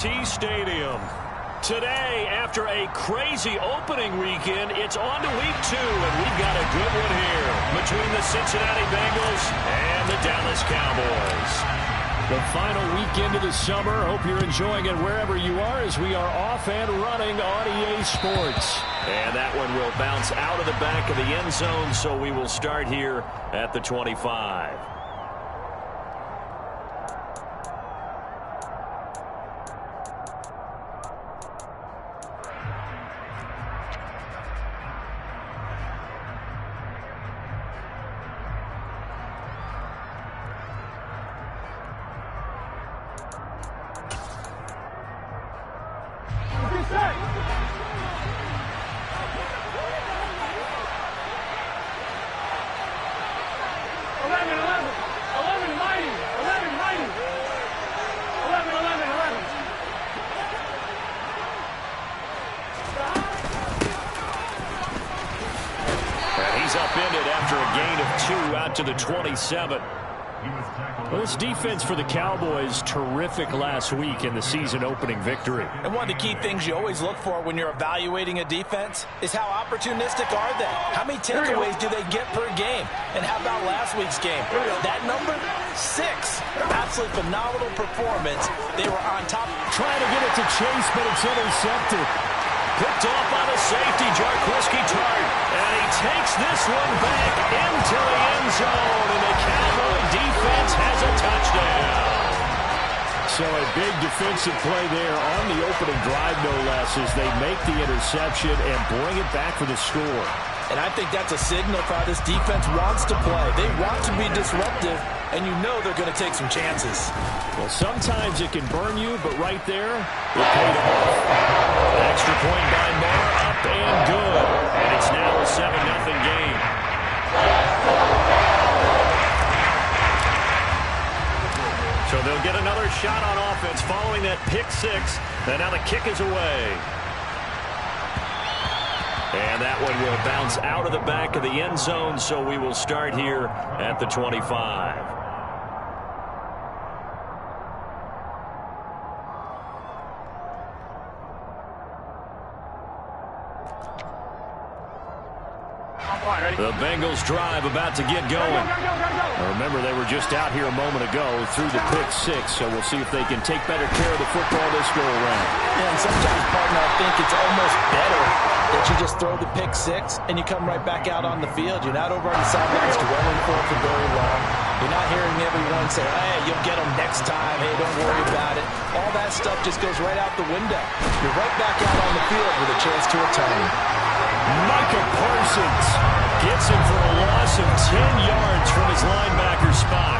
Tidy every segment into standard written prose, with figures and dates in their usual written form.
Stadium. Today, after a crazy opening weekend, it's on to week 2, and we've got a good one here between the Cincinnati Bengals and the Dallas Cowboys. The final weekend of the summer. Hope you're enjoying it wherever you are as we are off and running on EA Sports. And that one will bounce out of the back of the end zone, so we will start here at the 25. Upended after a gain of 2 out to the 27. Well, this defense for the Cowboys, terrific last week in the season opening victory. And one of the key things you always look for when you're evaluating a defense is how opportunistic are they? How many takeaways do they get per game? And how about last week's game? That number, 6. Absolutely phenomenal performance. They were on top. Trying to get it to Chase, but it's intercepted. Picked off on a safety, Jaquiski Tartt. And he takes this one back into the end zone. And the Cowboy defense has a touchdown. So a big defensive play there on the opening drive, no less, as they make the interception and bring it back for the score. And I think that's a signal for how this defense wants to play. They want to be disruptive, and you know they're going to take some chances. Well, sometimes it can burn you, but right there, it paid off. Extra point by Moore, up and good. And it's now a 7-0 game. So they'll get another shot on offense following that pick 6. And now the kick is away. And that one will bounce out of the back of the end zone, so we will start here at the 25. The Bengals drive about to get going. Remember, they were just out here a moment ago through the pick 6, so we'll see if they can take better care of the football this go-around. Yeah, and sometimes, partner, I think it's almost better that you just throw the pick 6 and you come right back out on the field. You're not over on the sidelines dwelling for very long. You're not hearing everyone say, hey, you'll get them next time. Hey, don't worry about it. All that stuff just goes right out the window. You're right back out on the field with a chance to atone. Micah Parsons gets him for a loss of 10 yards from his linebacker spot.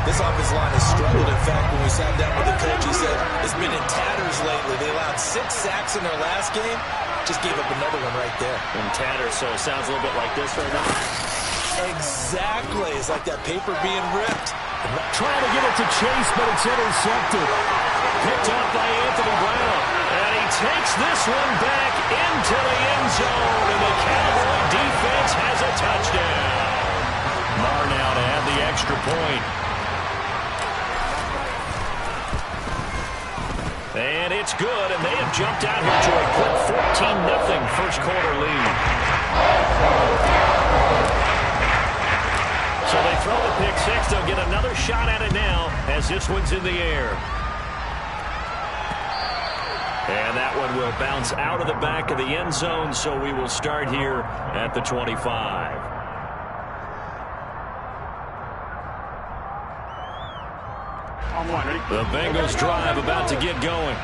This offensive line has struggled. In fact, when we sat down with the coach, he said it's been in tatters lately. They allowed 6 sacks in their last game. Just gave up another one right there. In tatters, so it sounds a little bit like this right now. Exactly. It's like that paper being ripped. Trying to get it to Chase, but it's intercepted. Picked up by Anthony Brown. And he takes this one back into the end zone. And the Cowboy defense has a touchdown. Marr now to add the extra point. And it's good, and they have jumped out here to a quick 14-0 first quarter lead. So they throw the pick 6. They'll get another shot at it now as this one's in the air. And that one will bounce out of the back of the end zone, so we will start here at the 25. The Bengals drive about to get going.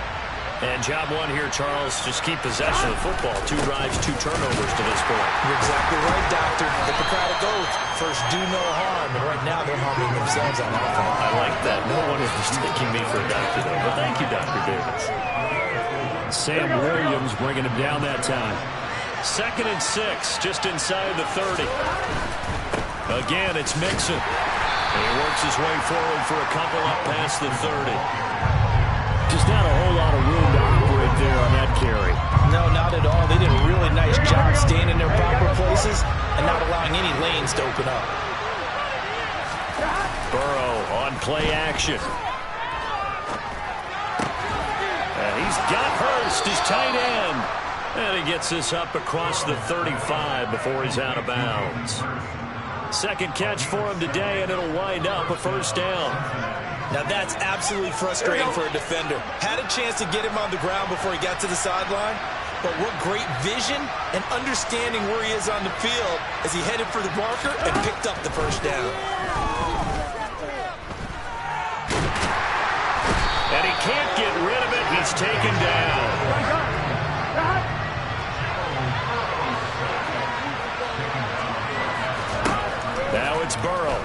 And job one here, Charles, just keep possession of the football. 2 drives, 2 turnovers to this point. You're exactly right, Doctor. Hippocratic oath. First, do no harm. And right now, they're harming themselves on offense. I like that. No one is mistaking me for a doctor, though. But thank you, Dr. Davis. Sam Williams bringing him down that time. 2nd and 6, just inside the 30. Again, it's Mixon. And he works his way forward for a couple up past the 30. Just not a whole lot of room to operate there on that carry. No, not at all. They did a really nice job staying in their proper places and not allowing any lanes to open up. Burrow on play action. got Hurst, his tight end. And he gets this up across the 35 before he's out of bounds. Second catch for him today, and it'll wind up a first down. Now that's absolutely frustrating for a defender. Had a chance to get him on the ground before he got to the sideline, but what great vision and understanding where he is on the field as he headed for the marker and picked up the first down. And he can't get rid of it. He's taken down. Now it's Burrow.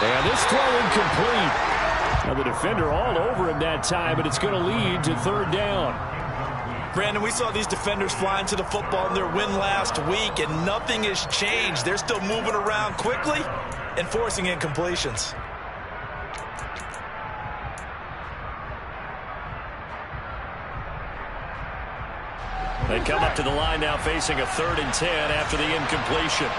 And this throw incomplete. Now the defender all over him that time, but it's going to lead to third down. Brandon, we saw these defenders flying to the football in their win last week, and nothing has changed. They're still moving around quickly and forcing incompletions. They come up to the line now facing a 3rd and 10 after the incompletion.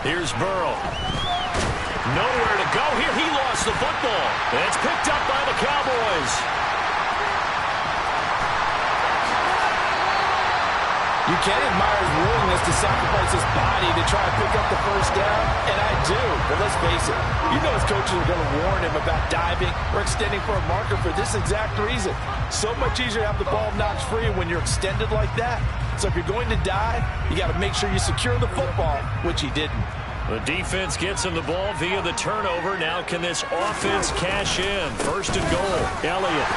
Here's Burrow. Nowhere to go here. He lost the football. And it's picked up by the Cowboys. You can admire his willingness to sacrifice his body to try to pick up the first down, and I do. But let's face it, you know his coaches are going to warn him about diving or extending for a marker for this exact reason. So much easier to have the ball knocked free when you're extended like that. So if you're going to dive, you got to make sure you secure the football, which he didn't. The defense gets him the ball via the turnover. Now can this offense cash in? 1st and goal. Elliott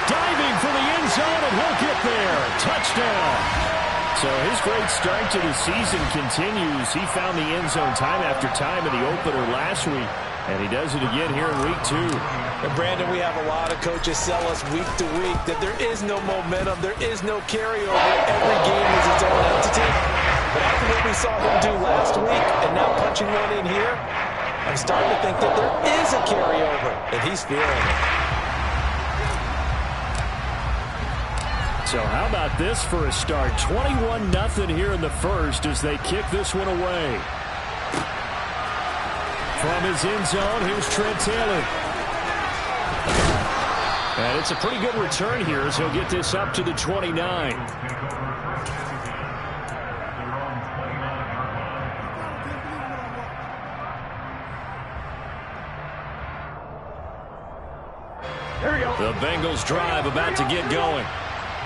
diving for the end zone, and he'll get there. Touchdown. So his great start to the season continues. He found the end zone time after time in the opener last week, and he does it again here in week 2. And Brandon, we have a lot of coaches sell us week to week that there is no momentum, there is no carryover. Every game is its own entity. But after what we saw him do last week and now punching one in here, I'm starting to think that there is a carryover, and he's feeling it. So how about this for a start? 21-0 here in the first as they kick this one away. From his end zone, here's Trent Taylor. And it's a pretty good return here as he'll get this up to the 29. The Bengals drive about to get going.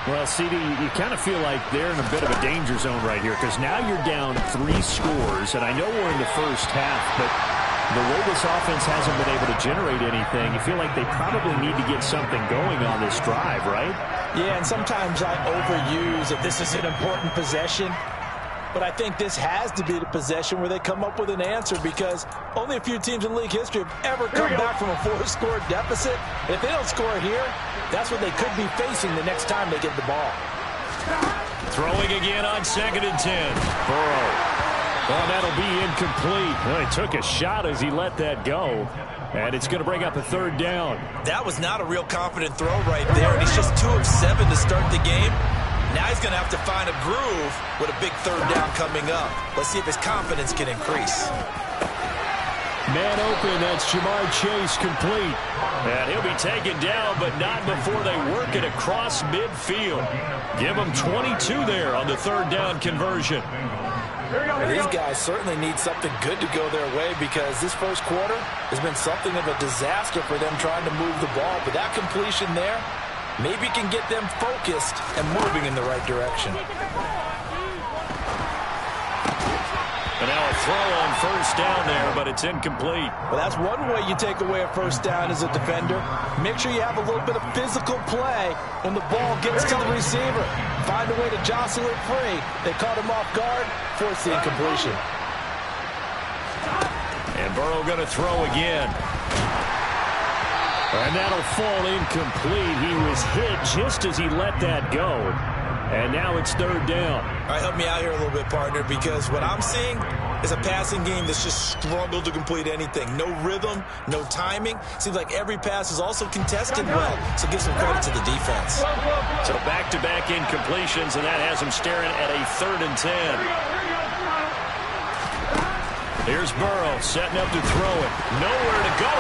Well, CD, you kind of feel like they're in a bit of a danger zone right here because now you're down 3 scores, and I know we're in the first half, but the way this offense hasn't been able to generate anything, you feel like they probably need to get something going on this drive, right? Yeah, and sometimes I overuse that this is an important possession, but I think this has to be the possession where they come up with an answer because only a few teams in league history have ever come back from a 4-score deficit. And if they don't score here, that's what they could be facing the next time they get the ball. Throwing again on 2nd and 10. Burrow. Well, that'll be incomplete. Well, he took a shot as he let that go. And it's going to bring up a 3rd down. That was not a real confident throw right there. And he's just 2 of 7 to start the game. Now he's going to have to find a groove with a big 3rd down coming up. Let's see if his confidence can increase. Man open, that's Jamar Chase complete. And he'll be taken down, but not before they work it across midfield. Give him 22 there on the 3rd down conversion. Well, these guys certainly need something good to go their way because this first quarter has been something of a disaster for them trying to move the ball. But that completion there maybe can get them focused and moving in the right direction. And now a throw on 1st down there, but it's incomplete. Well, that's one way you take away a 1st down as a defender. Make sure you have a little bit of physical play when the ball gets to the receiver. Find a way to jostle it free. They caught him off guard, force the incompletion. And Burrow going to throw again. And that'll fall incomplete. He was hit just as he let that go. And now it's 3rd down. All right, help me out here a little bit, partner, because what I'm seeing is a passing game that's just struggled to complete anything. No rhythm, no timing. Seems like every pass is also contested well, so give some credit to the defense. So back-to-back incompletions, and that has him staring at a 3rd and 10. Here's Burrow setting up to throw it. Nowhere to go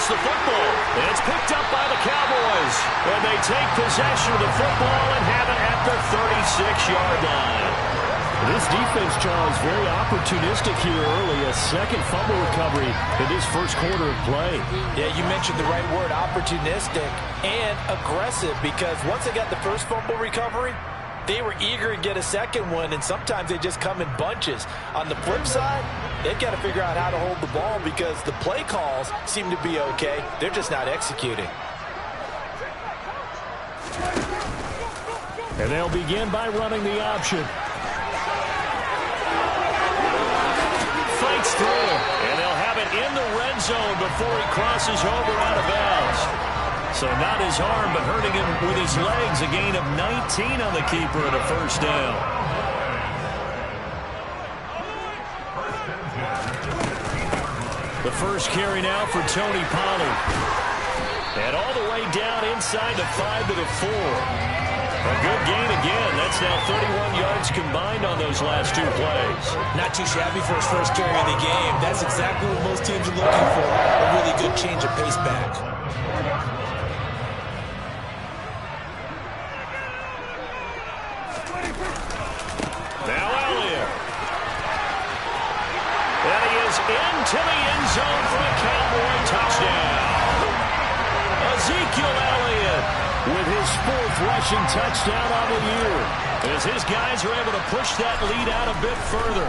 lost the football. And it's picked up by the Cowboys. And they take possession of the football and have it at the 36-yard line. This defense, Charles, very opportunistic here early. A second fumble recovery in this first quarter of play. Yeah, you mentioned the right word, opportunistic and aggressive, because once they got the first fumble recovery, they were eager to get a second one, and sometimes they just come in bunches. On the flip side, they've got to figure out how to hold the ball because the play calls seem to be okay. They're just not executing. And they'll begin by running the option. Fights through, and they'll have it in the red zone before he crosses over out of bounds. So not his arm, but hurting him with his legs. A gain of 19 on the keeper and a first down. The first carry now for Tony Pollard. And all the way down inside the 5 to the 4. A good gain again. That's now 31 yards combined on those last two plays. Not too shabby for his first carry of the game. That's exactly what most teams are looking for. A really good change of pace back. Now Elliott. And he is into the end zone for a Cowboy touchdown. Ezekiel Elliott with his 4th rushing touchdown on the year, as his guys are able to push that lead out a bit further.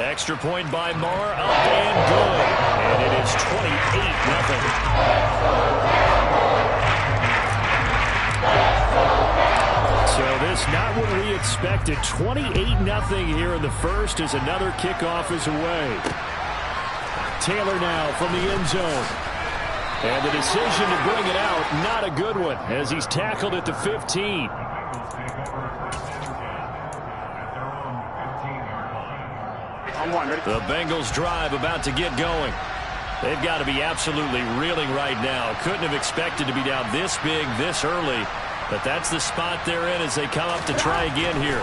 Extra point by Marr, up and good. And it is 28-0. So this not what we expected. 28-0 here in the first as another kickoff is away. Taylor now from the end zone. And the decision to bring it out, not a good one, as he's tackled at the 15. The Bengals drive about to get going. They've got to be absolutely reeling right now. Couldn't have expected to be down this big this early, but that's the spot they're in as they come up to try again here.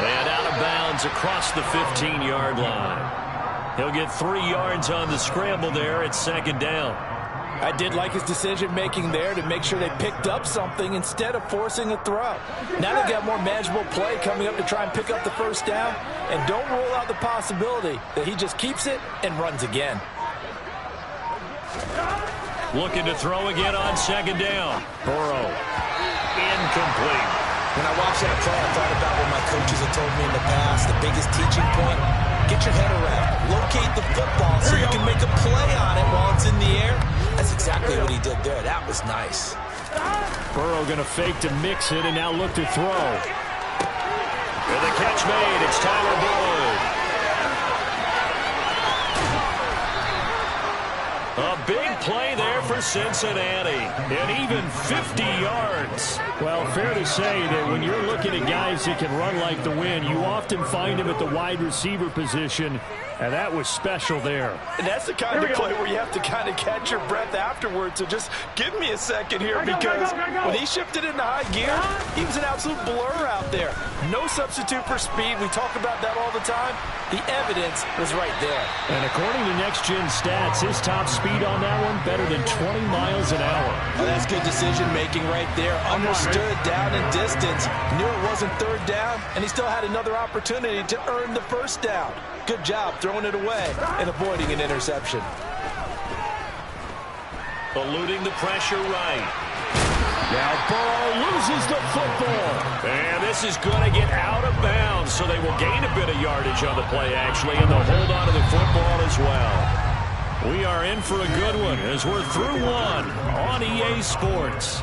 And out of bounds across the 15-yard line. He'll get 3 yards on the scramble there at second down. I did like his decision-making there to make sure they picked up something instead of forcing a throw. Now they've got more manageable play coming up to try and pick up the first down, and don't rule out the possibility that he just keeps it and runs again. Looking to throw again on second down. Burrow. Incomplete. When I watched that play, I thought about what my coaches have told me in the past. The biggest teaching point, get your head around. Locate the football so you can make a play on it while it's in the air. That's exactly what he did there. That was nice. Burrow going to fake to mix it and now look to throw. With the catch made, it's Tyler Boyd. A big play there for Cincinnati. And even 50 yards. Well, fair to say that when you're looking at guys that can run like the wind, you often find them at the wide receiver position, and that was special there. And that's the kind of play where you have to kind of catch your breath afterwards. So just give me a second here, because when he shifted into high gear, he was an absolute blur out there. No substitute for speed. We talk about that all the time. The evidence was right there. And according to Next Gen Stats, his top speed on that one better than 20 miles an hour. Well, that's good decision-making right there. Understood down and distance. Knew it wasn't third down, and he still had another opportunity to earn the first down. Good job throwing it away and avoiding an interception. Eluding the pressure right. Now Burrow loses the football. And this is going to get out of bounds, so they will gain a bit of yardage on the play, actually, and they'll hold on to the football as well. We are in for a good one as we're through one on EA Sports.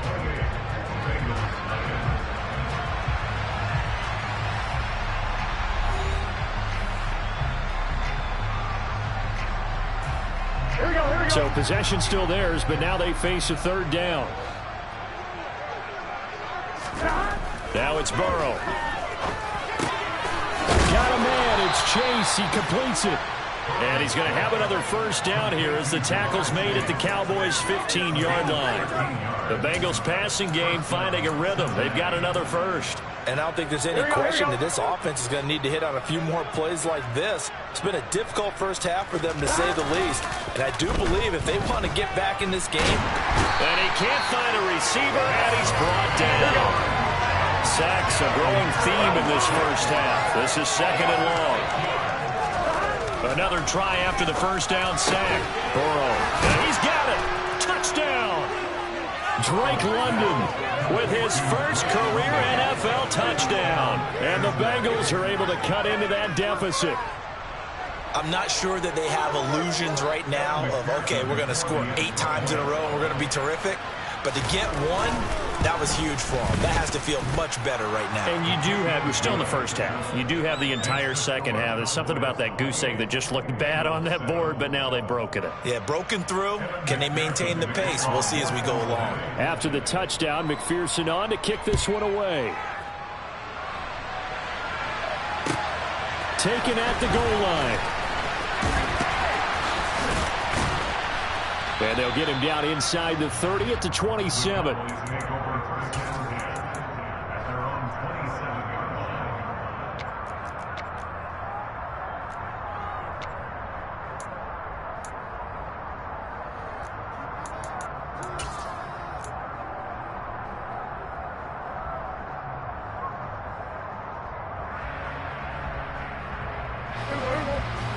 So possession still theirs, but now they face a third down. Now it's Burrow. Got a man. It's Chase. He completes it. And he's going to have another first down here as the tackle's made at the Cowboys' 15-yard line. The Bengals passing game finding a rhythm. They've got another first. And I don't think there's any question that this offense is going to need to hit on a few more plays like this. It's been a difficult first half for them, to say the least. And I do believe if they want to get back in this game. And he can't find a receiver, and he's brought down. Sacks a growing theme in this first half. This is 2nd and long. Another try after the first down sack. Burrow. And he's got it. Touchdown. Drake London with his first career NFL touchdown. And the Bengals are able to cut into that deficit. I'm not sure that they have illusions right now of, okay, we're going to score 8 times in a row and we're going to be terrific. But to get one, that was huge for them. That has to feel much better right now. And you do have, you're still in the first half. You do have the entire second half. There's something about that goose egg that just looked bad on that board, but now they've broken it. Yeah, broken through. Can they maintain the pace? We'll see as we go along. After the touchdown, McPherson on to kick this one away. Taken at the goal line. And they'll get him down inside the 30 at the 27.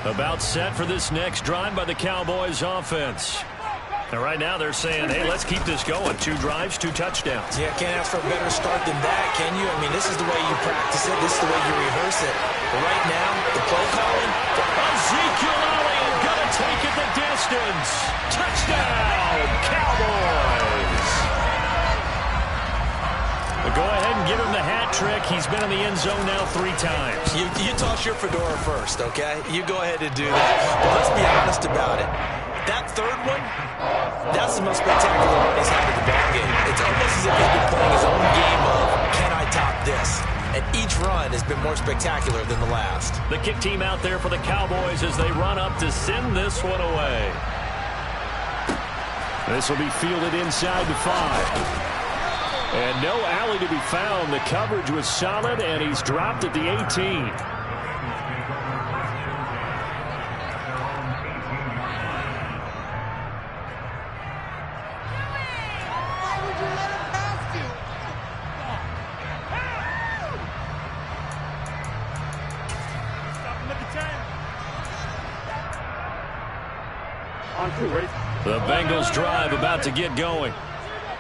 About set for this next drive by the Cowboys offense. And right now they're saying, hey, let's keep this going. 2 drives, 2 touchdowns. Yeah, can't ask for a better start than that, can you? I mean, this is the way you practice it. This is the way you rehearse it. But right now, the play calling. Ezekiel Elliott going to take it the distance. Touchdown, Cowboys. Go ahead and give him the hat trick. He's been in the end zone now 3 times. You toss your fedora first, okay? You go ahead and do that. But let's be honest about it. That third one, that's the most spectacular one he's had in the ball game. It's almost as if he's been playing his own game of, can I top this? And each run has been more spectacular than the last. The kick team out there for the Cowboys as they run up to send this one away. This will be fielded inside the 5. And no alley to be found. The coverage was solid, and he's dropped at the 18. The Bengals drive about to get going.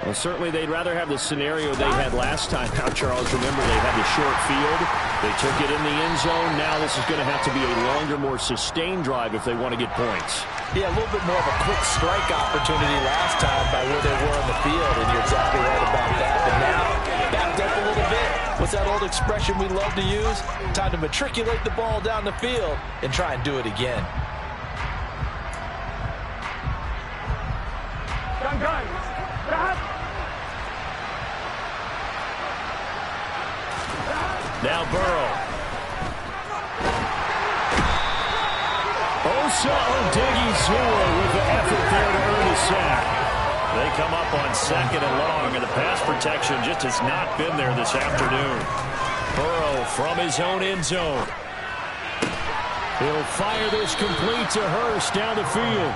Well, certainly they'd rather have the scenario they had last time. Now, Charles, remember they had the short field. They took it in the end zone. Now this is going to have to be a longer, more sustained drive if they want to get points. Yeah, a little bit more of a quick strike opportunity last time by where they were on the field, and you're exactly right about that. But now, backed up a little bit. What's that old expression we love to use? Time to matriculate the ball down the field and try and do it again. Now Burrow. Osa Odighizuwa with the effort there to earn a sack. They come up on 2nd and long, and the pass protection just has not been there this afternoon. Burrow from his own end zone. He'll fire this complete to Hurst down the field.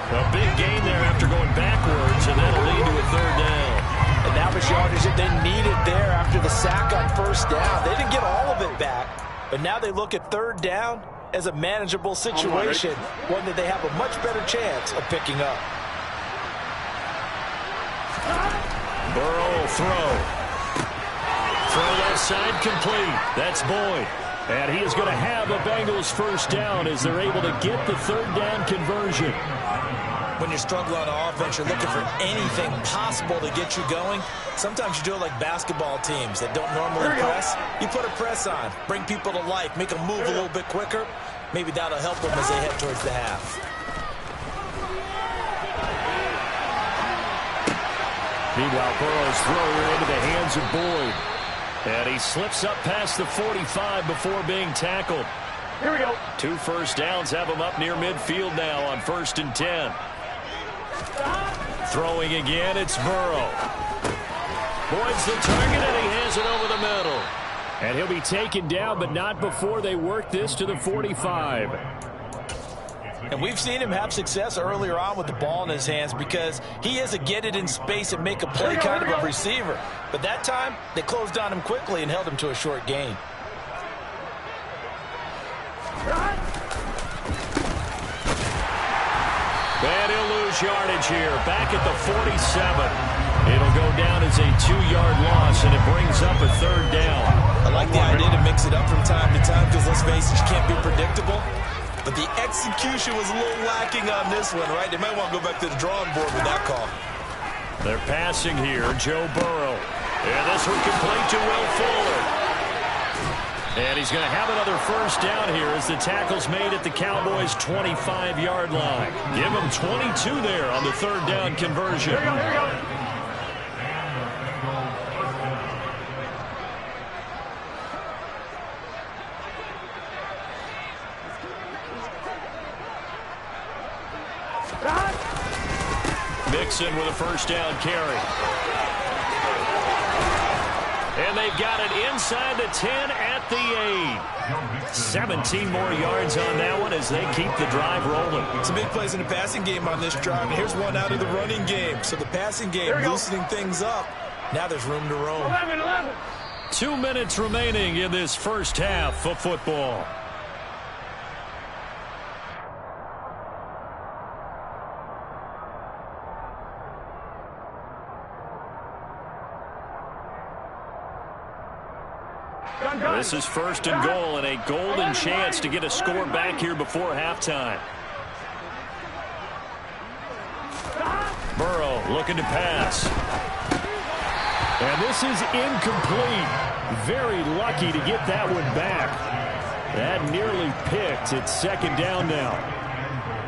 A big gain there after going backwards, and that'll lead to a 3rd down. And that was yardage that they needed there after the sack on 1st down. They didn't get all of it back, but now they look at 3rd down as a manageable situation, one that they have a much better chance of picking up. Burrow will throw. Throw left side complete. That's Boyd. And he is going to have the Bengals 1st down as they're able to get the 3rd down conversion. When you're struggling on offense, you're looking for anything possible to get you going. Sometimes you do it like basketball teams that don't normally press. You put a press on, bring people to life, make them move a little bit quicker. Maybe that'll help them as they head towards the half. Meanwhile, Burrow's throw into the hands of Boyd. And he slips up past the 45 before being tackled. Here we go. 2 first downs have him up near midfield now on 1st and 10. Throwing again, it's Burrow. Boyd's the target, and he has it over the middle. And he'll be taken down, but not before they work this to the 45. And we've seen him have success earlier on with the ball in his hands because he is a get it in space and make a play kind of a receiver. But that time, they closed on him quickly and held him to a short gain. And he'll lose yardage here. Back at the 47. It'll go down as a 2-yard loss, and it brings up a 3rd down. I like the idea to mix it up from time to time because, let's face it, you can't be predictable. But the execution was a little lacking on this one, right? They might want to go back to the drawing board with that call. They're passing here. Joe Burrow. And this one complete to Will Fuller. And he's going to have another 1st down here as the tackle's made at the Cowboys' 25-yard line. Give them 22 there on the 3rd down conversion. Here we go. Mixon with a 1st down carry. And they've got it inside the 10 at the 8. 17 more yards on that one as they keep the drive rolling. Some big plays in the passing game on this drive. Here's one out of the running game. So the passing game loosening things up. Now there's room to roam. 11. 2 minutes remaining in this 1st half of football. This is 1st and goal and a golden chance to get a score back here before halftime. Burrow looking to pass. And this is incomplete. Very lucky to get that one back. That nearly picked. It's 2nd down now.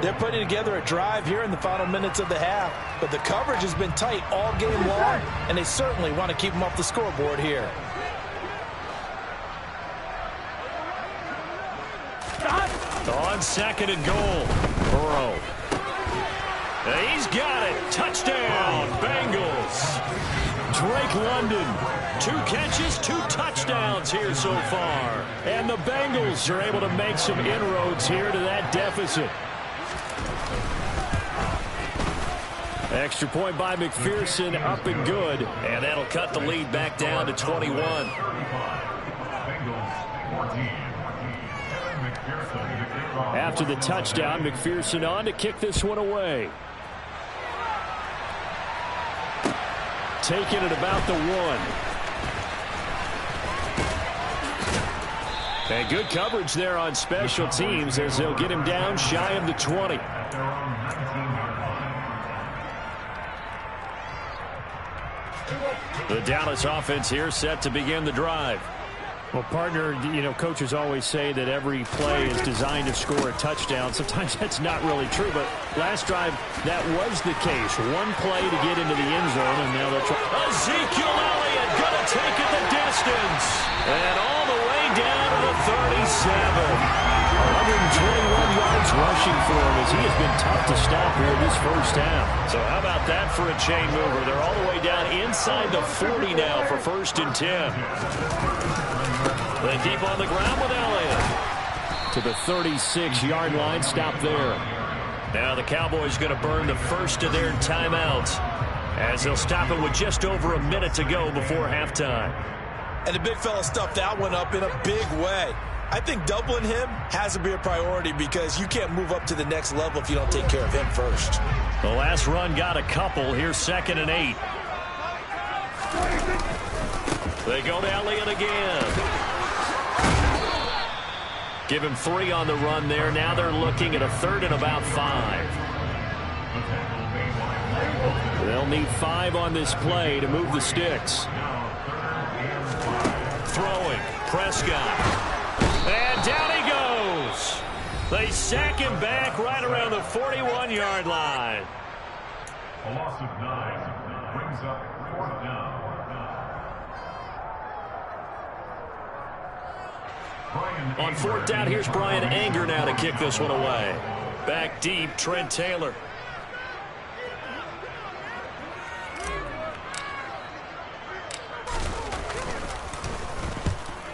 They're putting together a drive here in the final minutes of the half, but the coverage has been tight all game long, and they certainly want to keep them off the scoreboard here. On 2nd and goal, Burrow. He's got it. Touchdown, Bengals. Drake London, 2 catches, 2 touchdowns here so far. And the Bengals are able to make some inroads here to that deficit. Extra point by McPherson, up and good. And that'll cut the lead back down to 21. After the touchdown, McPherson on to kick this one away. Taking it about the 1. And good coverage there on special teams as they'll get him down shy of the 20. The Dallas offense here set to begin the drive. Well, partner, you know, coaches always say that every play is designed to score a touchdown. Sometimes that's not really true, but last drive, that was the case. One play to get into the end zone, and now they'll try. Ezekiel Elliott gonna take it the distance. And all the way down to the 37. 121 yards rushing for him as he has been tough to stop here this 1st half. So how about that for a chain mover? They're all the way down inside the 40 now for 1st and 10. They keep on the ground with Elliott. To the 36-yard line, stop there. Now the Cowboys going to burn the 1st of their timeouts as they'll stop it with just over a minute to go before halftime. And the big fella stuffed that one up in a big way. I think doubling him has to be a priority because you can't move up to the next level if you don't take care of him first. The last run got a couple. Here's 2nd and 8. They go to Elliott again. Give him 3 on the run there. Now they're looking at a 3rd and about 5. They'll need 5 on this play to move the sticks. Throwing. Prescott. And down he goes. They sack him back right around the 41-yard line. A loss of 9 brings up 4th down. On 4th down, here's Brian Anger now to kick this one away. Back deep, Trent Taylor.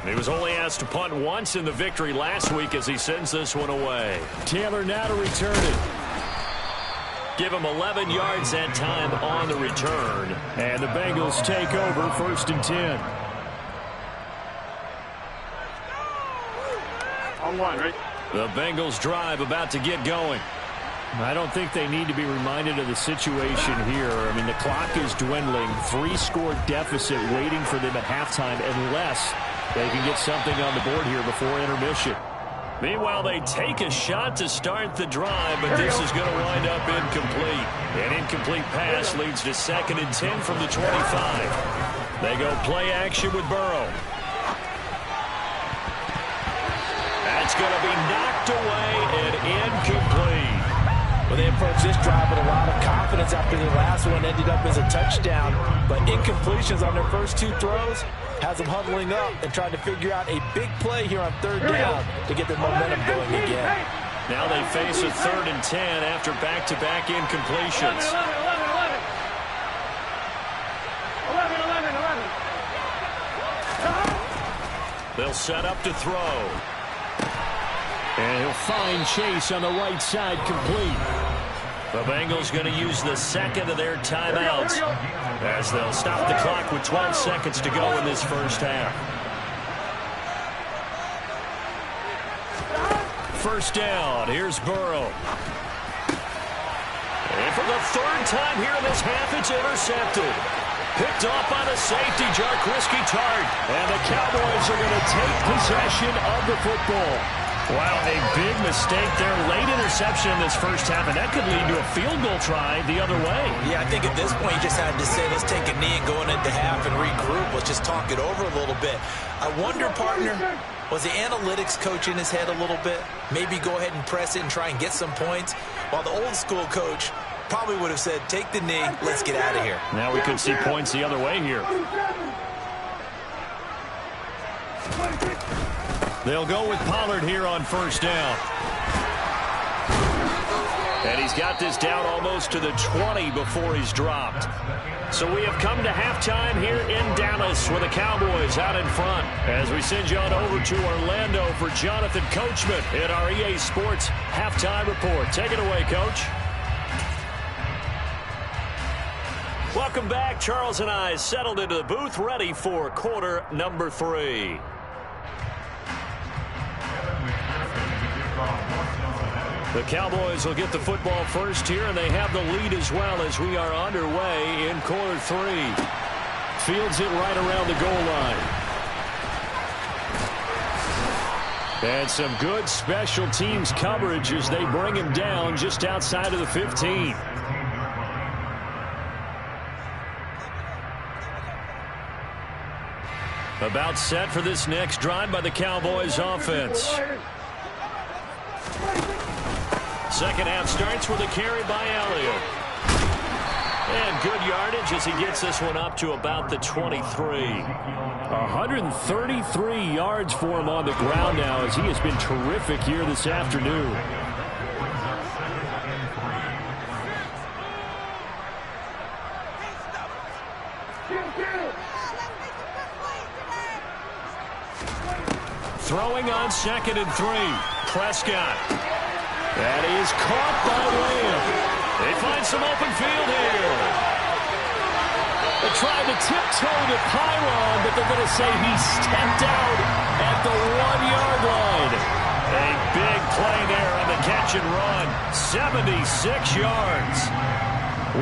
He was only asked to punt once in the victory last week as he sends this one away. Taylor now to return it. Give him 11 yards that time on the return. And the Bengals take over 1st and 10. On one, right? The Bengals drive about to get going. I don't think they need to be reminded of the situation here. I mean, the clock is dwindling. 3-score deficit waiting for them at halftime unless they can get something on the board here before intermission. Meanwhile, they take a shot to start the drive, but this is going to wind up incomplete. An incomplete pass leads to 2nd and 10 from the 25. They go play action with Burrow. That's going to be knocked away and incomplete. Well, they approached this drive with a lot of confidence after the last one ended up as a touchdown. But incompletions on their first 2 throws has them huddling up and trying to figure out a big play here on 3rd down to get their momentum going again. Now they face a 3rd and 10 after back-to-back incompletions. 11. They'll set up to throw. And he'll find Chase on the right side, complete. The Bengals going to use the 2nd of their timeouts as they'll stop the clock with 12 seconds to go in this first half. 1st down, here's Burrow. And for the 3rd time here in this half, it's intercepted. Picked off by the safety, Jaquiski Tartt. And the Cowboys are going to take possession of the football. Wow, a big mistake there. Late interception in this first half, and that could lead to a field goal try the other way. Yeah, I think at this point you just had to say, let's take a knee and go into half and regroup. Let's just talk it over a little bit. I wonder, partner, was the analytics coach in his head a little bit? Maybe go ahead and press it and try and get some points? While the old school coach probably would have said, take the knee, let's get out of here. Now we could see points the other way here. They'll go with Pollard here on 1st down. And he's got this down almost to the 20 before he's dropped. So we have come to halftime here in Dallas with the Cowboys out in front. As we send you on over to Orlando for Jonathan Coachman in our EA Sports Halftime Report. Take it away, Coach. Welcome back. Charles and I settled into the booth, ready for quarter number 3. The Cowboys will get the football first here, and they have the lead as well as we are underway in quarter 3. Fields it right around the goal line. And some good special teams coverage as they bring him down just outside of the 15. About set for this next drive by the Cowboys offense. Second half starts with a carry by Elliott. And good yardage as he gets this one up to about the 23. 133 yards for him on the ground now as he has been terrific here this afternoon. Throwing on 2nd and 3. Prescott. That is caught by Lamb. They find some open field here. They tried to tiptoe to Pyron, but they're going to say he stepped out at the 1-yard line. A big play there on the catch and run. 76 yards.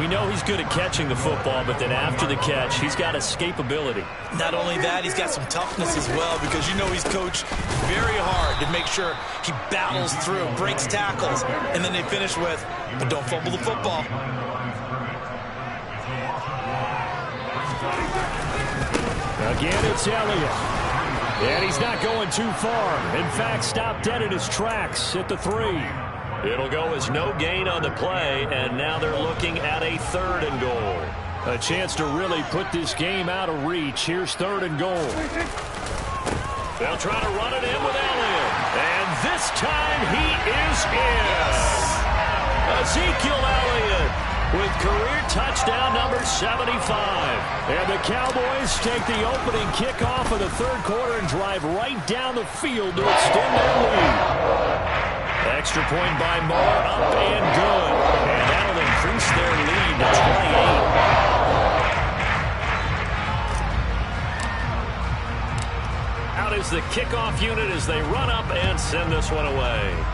We know he's good at catching the football, but then after the catch, he's got escapability. Not only that, he's got some toughness as well because you know he's coached very hard to make sure he battles through, breaks tackles, and then they finish with, but don't fumble the football. Again, it's Elliott. And he's not going too far. In fact, stopped dead in his tracks at the 3. It'll go as no gain on the play, and now they're looking at a 3rd and goal. A chance to really put this game out of reach. Here's 3rd and goal. They'll try to run it in with Elliott. And this time he is in. Ezekiel Elliott with career touchdown number 75. And the Cowboys take the opening kickoff of the third quarter and drive right down the field to extend their lead. Extra point by Moore, up and good. And that'll increase their lead to 28. Out is the kickoff unit as they run up and send this one away.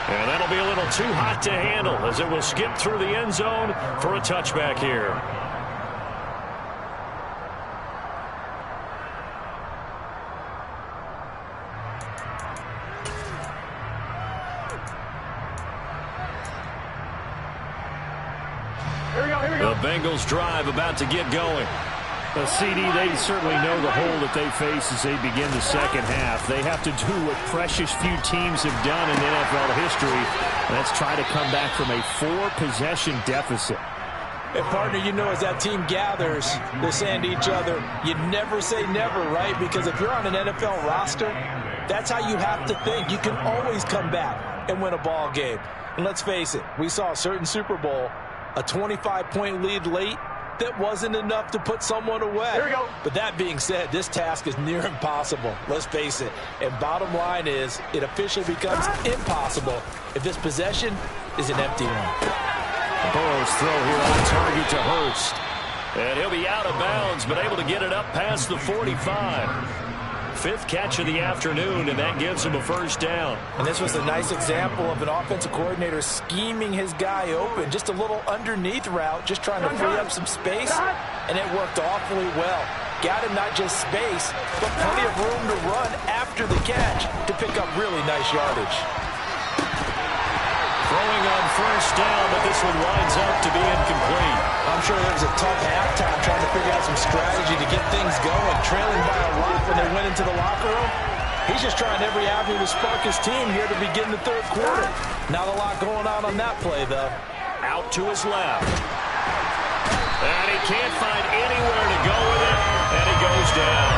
And that'll be a little too hot to handle as it will skip through the end zone for a touchback here. Here we go. The Bengals drive about to get going. The CD, they certainly know the hole that they face as they begin the second half. They have to do what precious few teams have done in NFL history. Let's try to come back from a 4-possession deficit. And partner, you know, as that team gathers, they're saying to each other, you never say never, right? Because if you're on an NFL roster, that's how you have to think. You can always come back and win a ball game. And let's face it, we saw a certain Super Bowl, a 25-point lead late, that wasn't enough to put someone away. Here we go. But that being said, this task is near impossible. Let's face it. And bottom line is, it officially becomes impossible if this possession is an empty one. Burrow's throw here on target to Hurst. And he'll be out of bounds, but able to get it up past the 45. 5th catch of the afternoon, and that gives him a first down. And this was a nice example of an offensive coordinator scheming his guy open. Just a little underneath route, just trying to free up some space, and it worked awfully well. Got him not just space, but plenty of room to run after the catch to pick up really nice yardage. Throwing on first down, but this one winds up to be incomplete. I'm sure there was a tough halftime trying to figure out some strategy to get things going, trailing by a lot when they went into the locker room. He's just trying every avenue to spark his team here to begin the third quarter. Not a lot going on that play, though. Out to his left. And he can't find anywhere to go with it, and he goes down.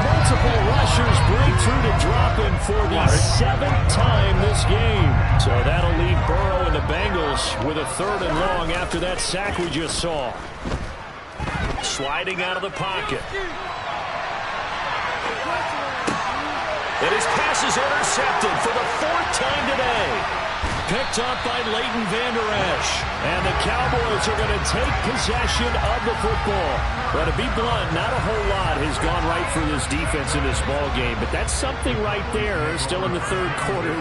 Multiple rushers break through to drop him for the 7th time this game. So that'll leave Burrow and the Bengals with a 3rd and long after that sack we just saw. Sliding out of the pocket. And his pass is intercepted for the 4th time today. Picked up by Leighton Vander Esch. And the Cowboys are going to take possession of the football. But to be blunt, not a whole lot has gone right for this defense in this ball game. But that's something right there, still in the third quarter.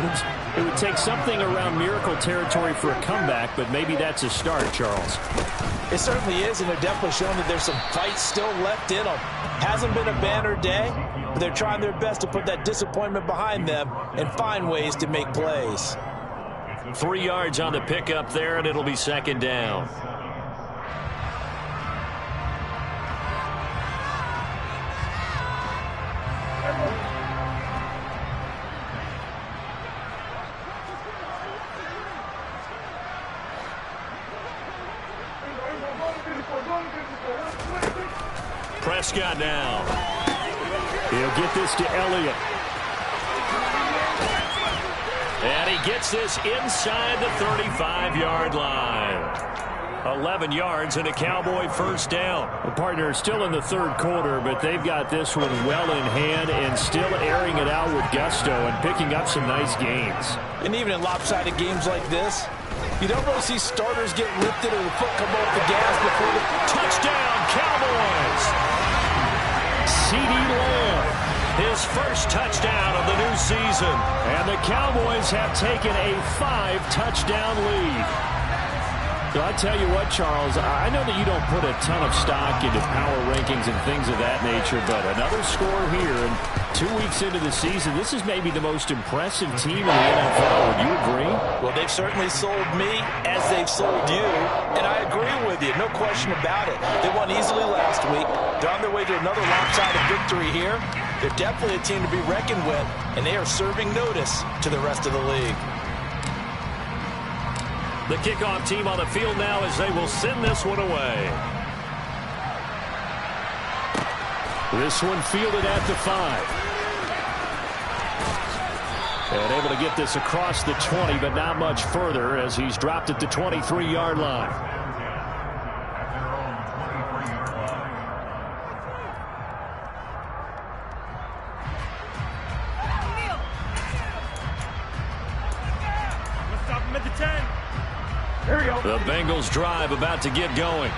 It would take something around miracle territory for a comeback, but maybe that's a start, Charles. It certainly is, and they're definitely showing that there's some fight still left in them. Hasn't been a banner day, but they're trying their best to put that disappointment behind them and find ways to make plays. 3 yards on the pickup there, and it'll be 2nd down. Prescott now. He'll get this to Elliott. And he gets this inside the 35-yard line. 11 yards and a Cowboy first down. The partner is still in the third quarter, but they've got this one well in hand and still airing it out with gusto and picking up some nice gains. And even in lopsided games like this, you don't really see starters get lifted or the foot come off the gas before the touchdown, Cowboys. CeeDee Lamb, his first touchdown of the new season. And the Cowboys have taken a 5-touchdown lead. So I tell you what, Charles, I know that you don't put a ton of stock into power rankings and things of that nature, but another score here, and 2 weeks into the season, this is maybe the most impressive team in the NFL. Would you agree? Well, they've certainly sold me as they've sold you, and I agree with you, no question about it. They won easily last week. They're on their way to another lopsided victory here. They're definitely a team to be reckoned with, and they are serving notice to the rest of the league. The kickoff team on the field now as they will send this one away. This one fielded at the 5. And able to get this across the 20, but not much further as he's dropped at the 23-yard line. The Bengals drive about to get going.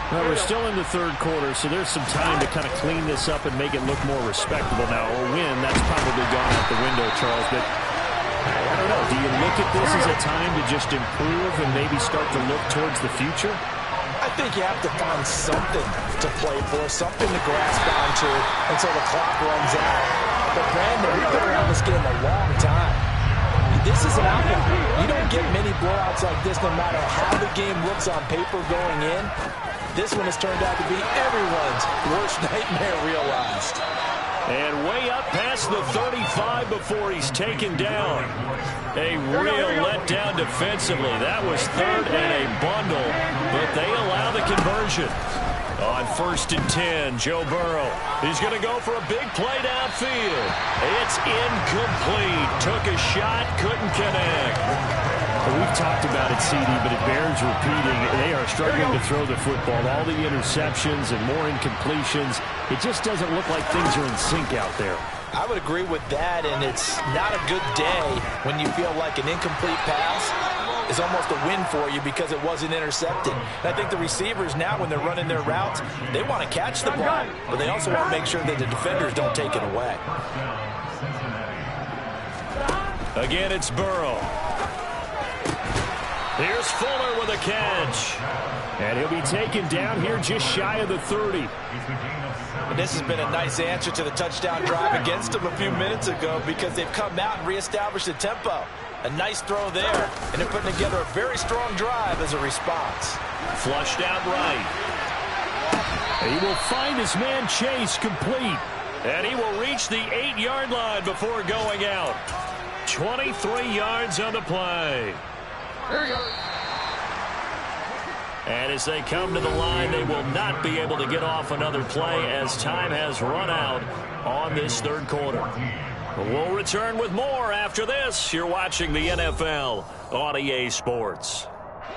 Well, we're still in the third quarter, so there's some time to kind of clean this up and make it look more respectable. Now, a win, that's probably gone out the window, Charles, but I don't know. Do you look at this as a time to just improve and maybe start to look towards the future? I think you have to find something to play for, something to grasp onto until the clock runs out. But, Brandon, we've been around this game a long time. This is an outcome. You don't get many blowouts like this no matter how the game looks on paper going in. This one has turned out to be everyone's worst nightmare realized. And way up past the 35 before he's taken down. A real letdown defensively. That was third and a bundle, but they allow the conversion. On 1st and 10, Joe Burrow. He's going to go for a big play downfield. It's incomplete. Took a shot, couldn't connect. Well, we've talked about it, CD, but it bears repeating. They are struggling to throw the football. All the interceptions and more incompletions. It just doesn't look like things are in sync out there. I would agree with that, and it's not a good day when you feel like an incomplete pass is almost a win for you because it wasn't intercepted. And I think the receivers now, when they're running their routes, they want to catch the ball, but they also want to make sure that the defenders don't take it away. Again, it's Burrow. Here's Fuller with a catch. And he'll be taken down here just shy of the 30. And this has been a nice answer to the touchdown drive against them a few minutes ago because they've come out and reestablished the tempo. A nice throw there, and they're putting together a very strong drive as a response. Flushed out right. He will find his man Chase complete. And he will reach the 8-yard line before going out. 23 yards on the play. There you go. And as they come to the line, they will not be able to get off another play as time has run out on this third quarter. We'll return with more after this. You're watching the NFL on EA Sports.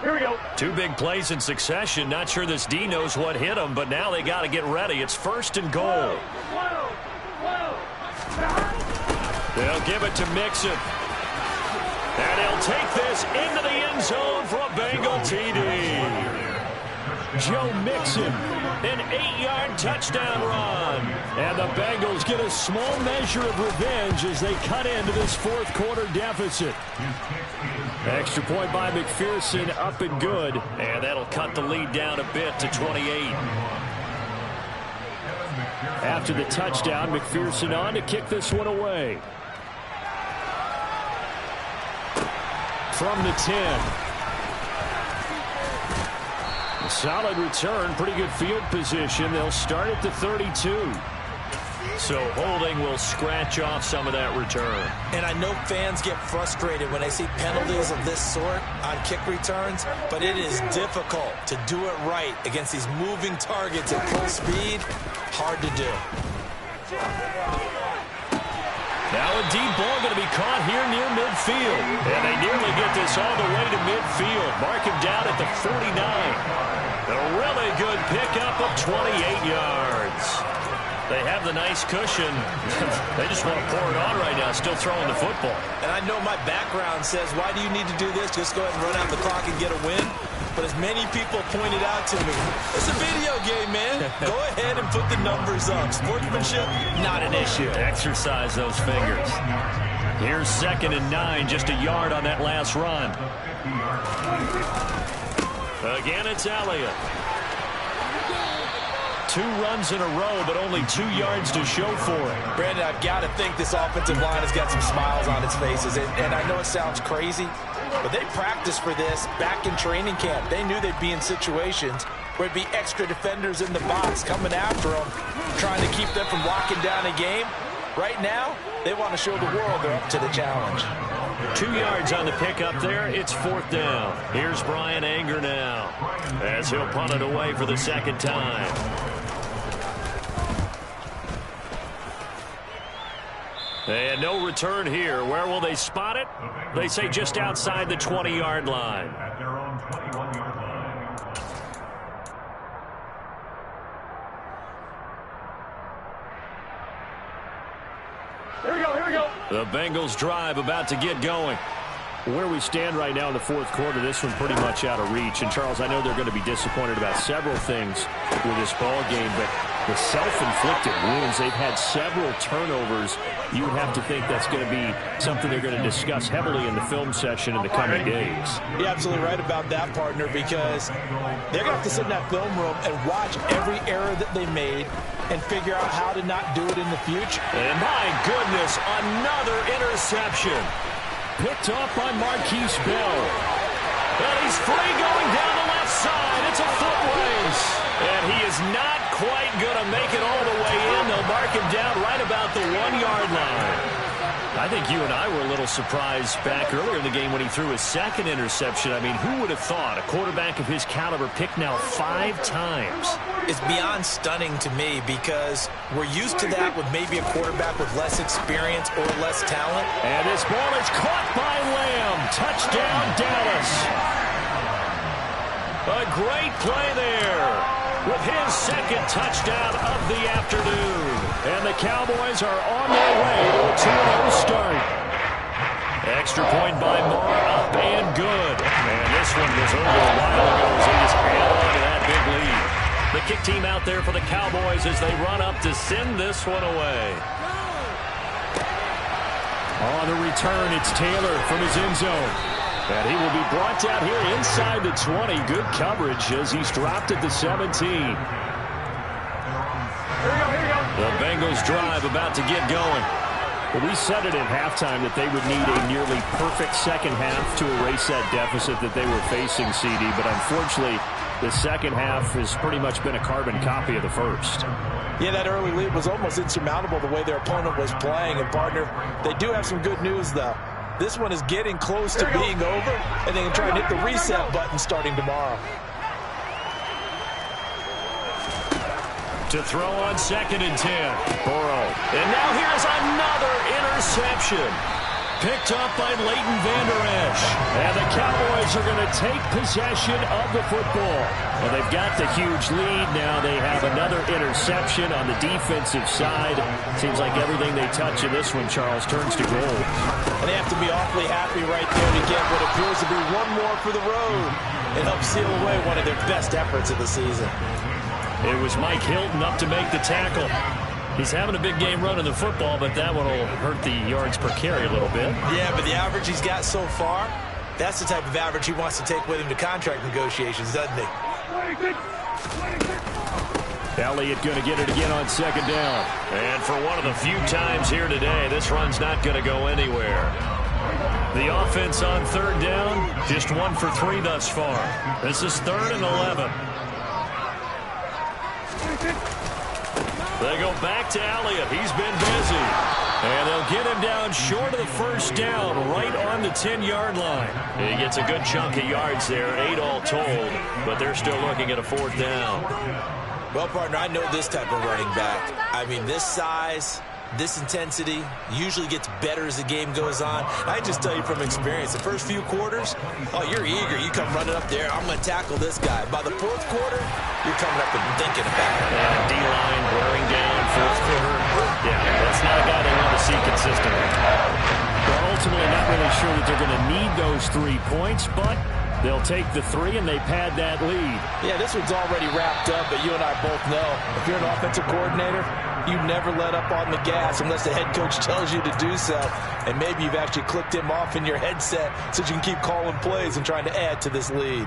Here we go. 2 big plays in succession. Not sure this D knows what hit him, but now they got to get ready. It's 1st and goal. They'll give it to Mixon. And he'll take this into the end zone for a Bengal TD. Joe Mixon. An 8-yard touchdown run. And the Bengals get a small measure of revenge as they cut into this fourth quarter deficit. Extra point by McPherson, up and good. And that'll cut the lead down a bit to 28. After the touchdown, McPherson on to kick this one away. From the 10. A solid return, pretty good field position. They'll start at the 32. So holding will scratch off some of that return. And I know fans get frustrated when they see penalties of this sort on kick returns, but it is difficult to do it right against these moving targets at full speed. Hard to do. Now a deep ball going to be caught here near midfield. And they nearly get this all the way to midfield. Mark him down at the 49. A really good pickup of 28 yards. They have the nice cushion. They just want to pour it on right now, still throwing the football. And I know my background says, why do you need to do this? Just go ahead and run out the clock and get a win. But as many people pointed out to me, it's a video game, man. Go ahead and put the numbers up. Sportsmanship, not an issue. Exercise those fingers. Here's 2nd and 9, just a yard on that last run. Again, it's Elliott. 2 runs in a row, but only 2 yards to show for it. Brandon, I've got to think this offensive line has got some smiles on its faces. And I know it sounds crazy, but they practiced for this back in training camp. They knew they'd be in situations where it'd be extra defenders in the box coming after them, trying to keep them from locking down a game. Right now, they want to show the world they're up to the challenge. 2 yards on the pickup there. It's 4th down. Here's Brian Anger now as he'll punt it away for the 2nd time. And no return here. Where will they spot it? They say just outside the 20-yard line. At their own 21-yard line. Here we go, here we go. The Bengals drive about to get going. Where we stand right now in the fourth quarter, this one pretty much out of reach. And, Charles, I know they're going to be disappointed about several things with this ball game, but the self-inflicted wounds, they've had several turnovers. You would have to think that's going to be something they're going to discuss heavily in the film session in the coming days. You're absolutely right about that, partner, because they're going to have to sit in that film room and watch every error that they made and figure out how to not do it in the future. And my goodness, another interception. Picked off by Marquise Bell. And he's free going down the left side. It's a foot race. And he is not quite going to make it all the way in. They'll mark him down right about the 1-yard line. I think you and I were a little surprised back earlier in the game when he threw his second interception. I mean, who would have thought a quarterback of his caliber picked now 5 times? It's beyond stunning to me because we're used to that with maybe a quarterback with less experience or less talent. And this ball is caught by Lamb. Touchdown, Dallas. A great play there with his second touchdown of the afternoon. And the Cowboys are on their way to a 2-0 start. Extra point by Moore, up and good. And this one was over a while ago as they just held on to that big lead. The kick team out there for the Cowboys as they run up to send this one away. On the return, it's Taylor from his end zone. And he will be brought down here inside the 20. Good coverage as he's dropped at the 17. The Bengals drive about to get going. Well, we said it at halftime that they would need a nearly perfect second half to erase that deficit that they were facing, CD. But unfortunately, the second half has pretty much been a carbon copy of the first. Yeah, that early lead was almost insurmountable the way their opponent was playing. And, partner, they do have some good news, though. This one is getting close to being over, and they can try and hit the reset button starting tomorrow. To throw on 2nd and 10. Burrow. And now here's another interception. Picked up by Leighton Vander Esch. And the Cowboys are going to take possession of the football. Well, they've got the huge lead. Now they have another interception on the defensive side. Seems like everything they touch in this one, Charles, turns to gold. And they have to be awfully happy right there to get what appears to be one more for the road and help seal away one of their best efforts of the season. It was Mike Hilton up to make the tackle. He's having a big game running the football, but that one will hurt the yards per carry a little bit. Yeah, but the average he's got so far, that's the type of average he wants to take with him to contract negotiations, doesn't he? Elliott going to get it again on 2nd down. And for one of the few times here today, this run's not going to go anywhere. The offense on 3rd down, just 1 for 3 thus far. This is 3rd and 11. They go back to Elliott. He's been busy. And they'll get him down short of the 1st down, right on the 10-yard line. He gets a good chunk of yards there, 8 all told, but they're still looking at a 4th down. Well, partner, I know this type of running back. I mean, this size, this intensity usually gets better as the game goes on. I just tell you from experience, the first few quarters, oh, you're eager. You come running up there, I'm going to tackle this guy. By the 4th quarter, you're coming up and thinking about it. And D-line wearing down, 4th quarter. Yeah, that's not a guy they want to see consistently. Well, ultimately, not really sure that they're going to need those 3 points, but they'll take the 3 and they pad that lead. Yeah, this one's already wrapped up, but you and I both know if you're an offensive coordinator, you never let up on the gas unless the head coach tells you to do so. And maybe you've actually clicked him off in your headset so you can keep calling plays and trying to add to this lead.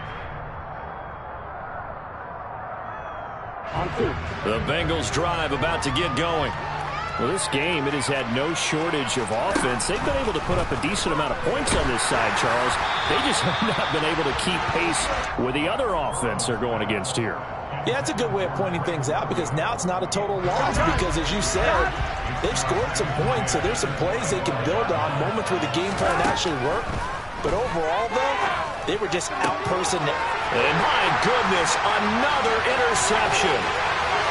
The Bengals drive about to get going. Well, this game, it has had no shortage of offense. They've been able to put up a decent amount of points on this side, Charles. They just have not been able to keep pace with the other offense they're going against here. Yeah, that's a good way of pointing things out because now it's not a total loss because, as you said, they've scored some points, so there's some plays they can build on, moments where the game plan actually worked. But overall, though, they were just out-personnel. And my goodness, another interception.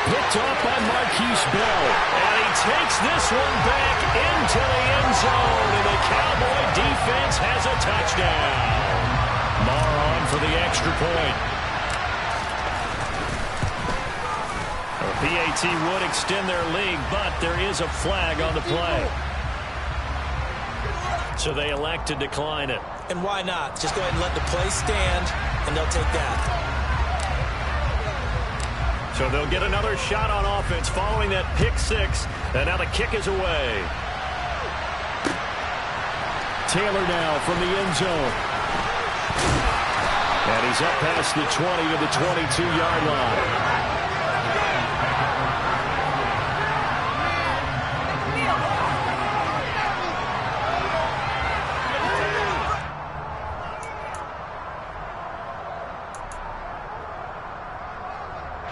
Picked off by Marquise Bell. And he takes this one back into the zone, and the Cowboy defense has a touchdown. Marr on for the extra point. The PAT would extend their lead, but there is a flag on the play. So they elect to decline it. And why not? Just go ahead and let the play stand, and they'll take that. So they'll get another shot on offense following that pick six, and now the kick is away. Taylor now from the end zone. And he's up past the 20 to the 22-yard line.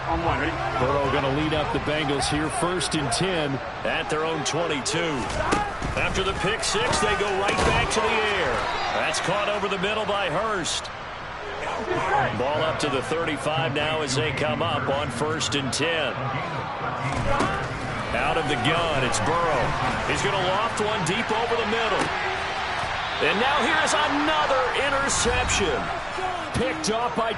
On one, ready? Burrow going to lead up the Bengals here, 1st and 10. At their own 22. After the pick six, they go right back to the air. That's caught over the middle by Hurst. Ball up to the 35 now as they come up on 1st and 10. Out of the gun, it's Burrow. He's going to loft one deep over the middle. And now here's another interception. Picked off by